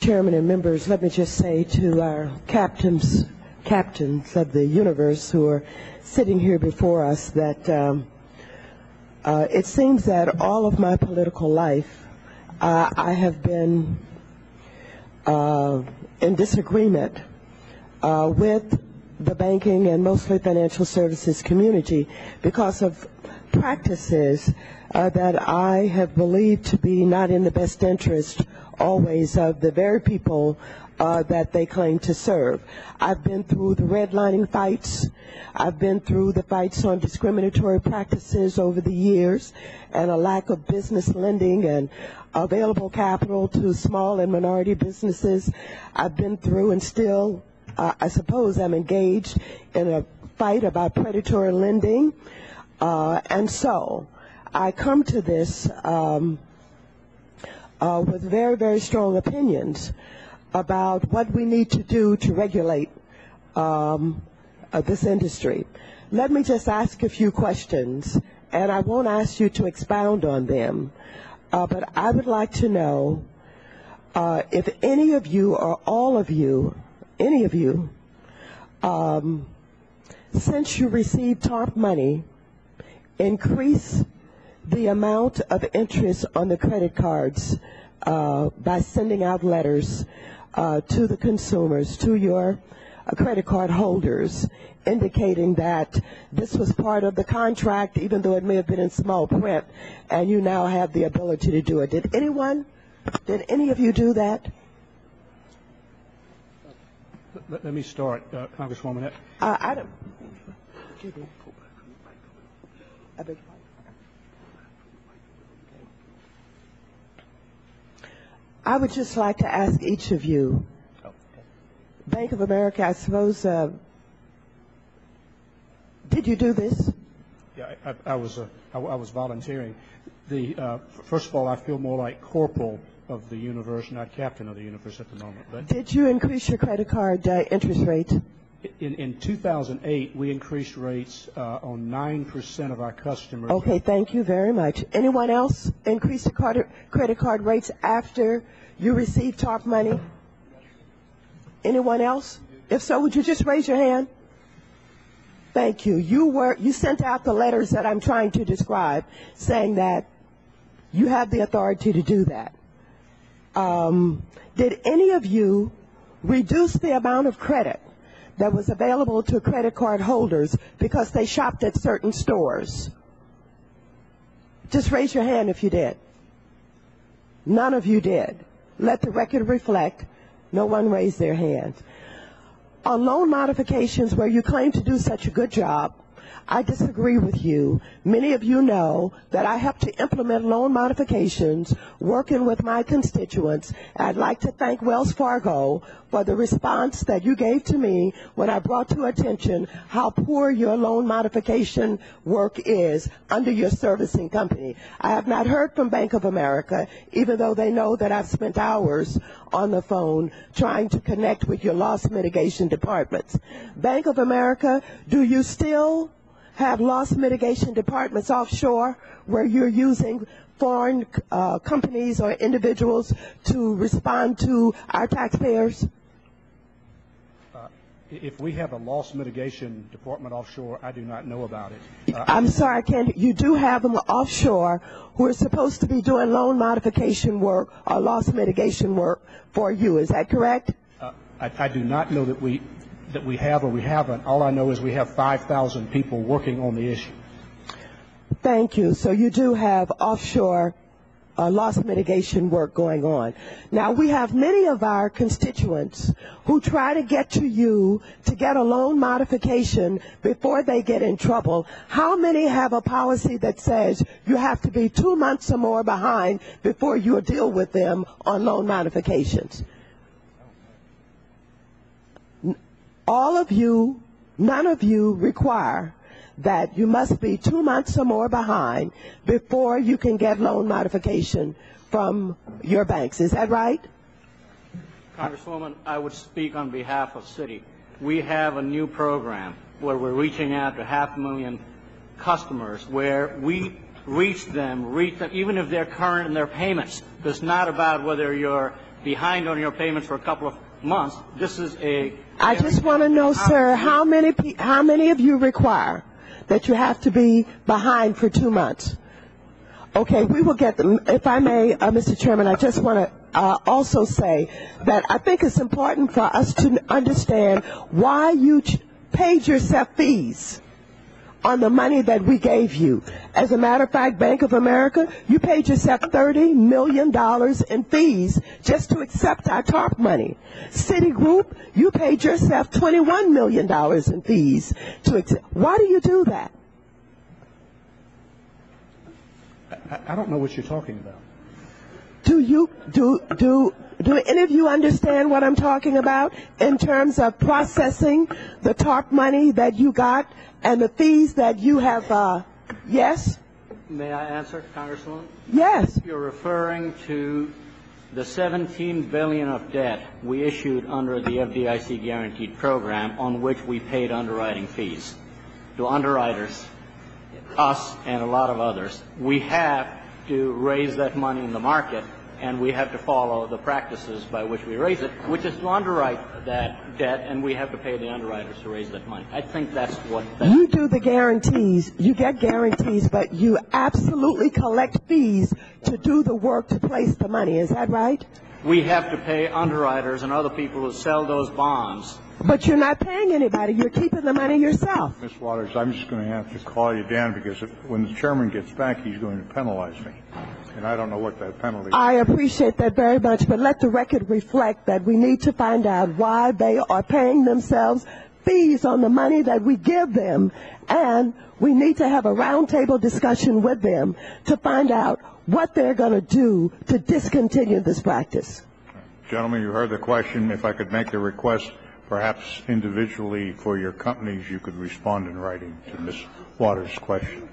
Chairman and members, let me just say to our captains of the universe who are sitting here before us that it seems that all of my political life I have been in disagreement with the banking and mostly financial services community because of practices that I have believed to be not in the best interest always of the very people that they claim to serve. I've been through the redlining fights. I've been through the fights on discriminatory practices over the years and a lack of business lending and available capital to small and minority businesses. I've been through and still, I suppose, I'm engaged in a fight about predatory lending. And so I come to this with very, very strong opinions about what we need to do to regulate this industry. Let me just ask a few questions, and I won't ask you to expound on them, but I would like to know if any of you or all of you, any of you, since you received TARP money, increase the amount of interest on the credit cards by sending out letters to the consumers, to your credit card holders, indicating that this was part of the contract, even though it may have been in small print, and you now have the ability to do it. Did any of you do that? Let me start, Congresswoman. I don't. I beg your pardon? I would just like to ask each of you, Bank of America, I suppose, did you do this? Yeah, I was volunteering. First of all, I feel more like corporal of the universe, not captain of the universe at the moment. But did you increase your credit card interest rate? In 2008, we increased rates on 9% of our customers. Okay, thank you very much. Anyone else increase the credit card rates after you received TARP money? Anyone else? If so, would you just raise your hand? Thank you. You sent out the letters that I'm trying to describe, saying that you have the authority to do that. Did any of you reduce the amount of credit that was available to credit card holders because they shopped at certain stores? Just raise your hand if you did. None of you did. Let the record reflect no one raised their hands. On loan modifications where you claim to do such a good job, I disagree with you. Many of you know that I have to implement loan modifications working with my constituents. I'd like to thank Wells Fargo for the response that you gave to me when I brought to attention how poor your loan modification work is under your servicing company. I have not heard from Bank of America, even though they know that I've spent hours on the phone trying to connect with your loss mitigation departments. Bank of America, do you still have loss mitigation departments offshore where you're using foreign companies or individuals to respond to our taxpayers? If we have a loss mitigation department offshore, I do not know about it. I'm sorry, you do have them offshore who are supposed to be doing loan modification work or loss mitigation work for you. Is that correct? I do not know that we have or we haven't. All I know is we have 5,000 people working on the issue. Thank you. So you do have offshore loss mitigation work going on. Now, we have many of our constituents who try to get to you to get a loan modification before they get in trouble. How many have a policy that says you have to be 2 months or more behind before you deal with them on loan modifications? All of you, none of you require that you must be 2 months or more behind before you can get loan modification from your banks. Is that right? Congresswoman, I would speak on behalf of Citi. We have a new program where we're reaching out to 500,000 customers where we reach them even if they're current in their payments. It's not about whether you're behind on your payments for a couple of months, this is a... I just want to know, sir, how many of you require that you have to be behind for 2 months? Okay, we will get them. If I may, Mr. Chairman, I just want to also say that I think it's important for us to understand why you paid yourself fees on the money that we gave you. As a matter of fact, Bank of America, you paid yourself $30 million in fees just to accept our TARP money. Citigroup, you paid yourself $21 million in fees to accept. Why do you do that? I don't know what you're talking about. Do any of you understand what I'm talking about in terms of processing the TARP money that you got and the fees that you have, yes? May I answer, Congresswoman? Yes. You're referring to the $17 billion of debt we issued under the FDIC guaranteed program on which we paid underwriting fees to underwriters, us and a lot of others. We have to raise that money in the market, and we have to follow the practices by which we raise it, which is to underwrite that debt, and we have to pay the underwriters to raise that money. I think that's what... You do the guarantees. You get guarantees, but you absolutely collect fees to do the work to place the money. Is that right? We have to pay underwriters and other people who sell those bonds. But you're not paying anybody. You're keeping the money yourself. Ms. Waters, I'm just going to have to call you down because when the chairman gets back, he's going to penalize me. And I don't know what that penalty is. I appreciate that very much, but let the record reflect that we need to find out why they are paying themselves fees on the money that we give them, and we need to have a roundtable discussion with them to find out what they're going to do to discontinue this practice. Gentlemen, you heard the question. If I could make the request, perhaps individually for your companies, you could respond in writing to Ms. Waters' question.